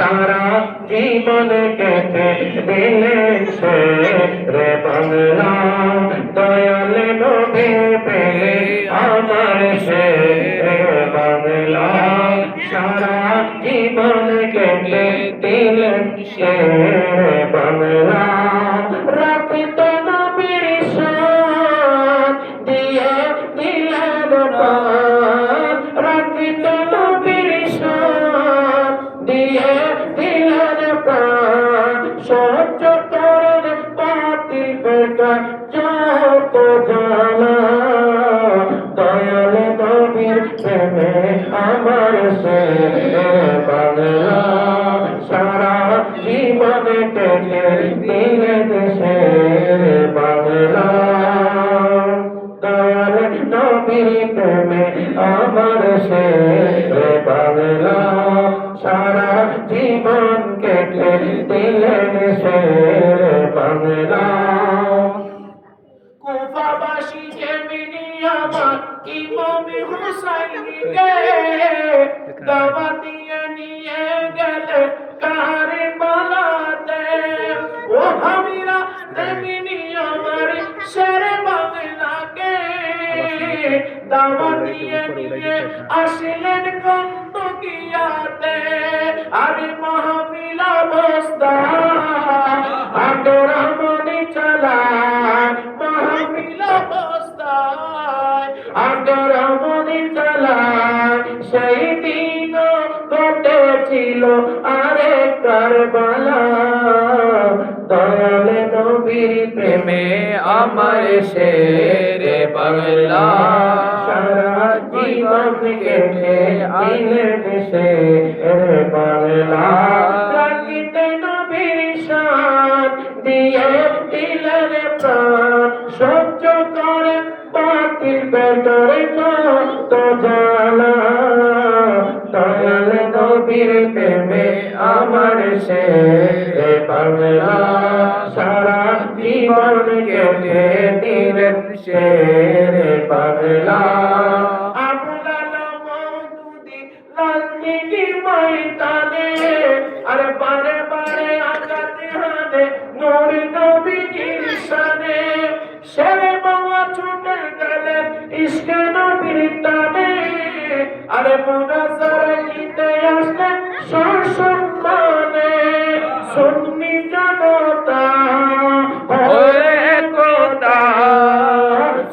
সারা জীবন কেটে দিলেন সে রে বাংলা দয়াল নবী পেলে আমার সে রে বাংলা সারা জীবন কেটে দিলেন সে রে বাংলা রাখিত নবীর শান দিয়ে দিলেন প্রাণ রাখিত নবীর শান দিয়ে দিলেন প্রাণ সহ্য করেন বাতিল বেটা যত জ্বালা দয়াল নবীর প্রেমে আমার সে বাংলা সারা জীবন কেটে দিলেন সে বাংলা দয়াল নবীর প্রেমে আমার সে বাংলা সারা জীবন কেটে দিলেন সে বাংলা কুফাবাসী যেমনি আমার ইমাম হুসাইনকে দাওয়া দিয়ে নিয়ে গেলে কারবালাতে ও হামিরা তেমনি আমার শের বাংলাকে দাওয়া দিয়ে নিয়ে আসলেন গন্তকিয়াতে আরে মাহফিল অবস্থা আগরমনি চালা মাহফিল অবস্থায় আগরমনি চালা সেই দিন ঘটেছিল আরে কারবালা দয়াল নবীর প্রেমে আমার শেরে বাংলা সারা জীবন কেটে দিলেন শেরে বাংলা রাখিতে নবীর শান দিয়ে দিলেন প্রাণ সহ্য করে বাতিল বেটার যত জ্বালা দয়াল নবীর প্রেমে আমার সে বাংলা সারা জীবন কেটে দিলেন সে বাংলা আবুল আলম মওদুদি লালদিঘির ময়দানে আরে বারে বারে আঘাতে হানে নূর নবীজির শানে শেরে বাংলা ছুটে গেলেন ইশকে নবীর টানে আরে মুনাজারা দিতে আসলেন সসম্মানে সুন্নি জনতা হয়ে একতা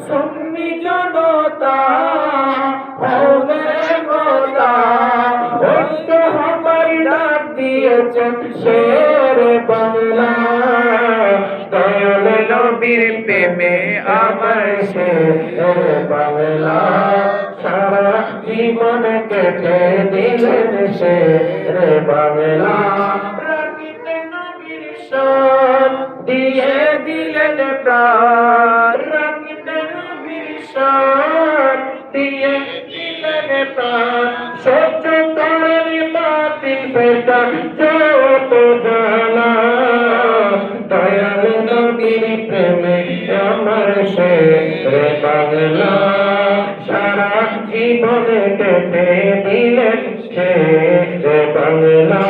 সুন্নি জনতা হবে একতা ঐক্য হবার ডাক দিয়েছেন শের বাংলা দয়াল নবীর প্রেমে আমার শের বাংলা সারা জীবন কেটে দিলেন শের বাংলা রাখিতে নবীর শান দিয়ে দিলেন প্রাণ রাখিতে নবীর শান দিয়ে দিলেন প্রাণ সহ্য করেন বাতিল বেটা যত জ্বালা দয়াল নবীর প্রেমে আমার শের বাংলা সারা জীবন কেটে দিলেন শের বাংলা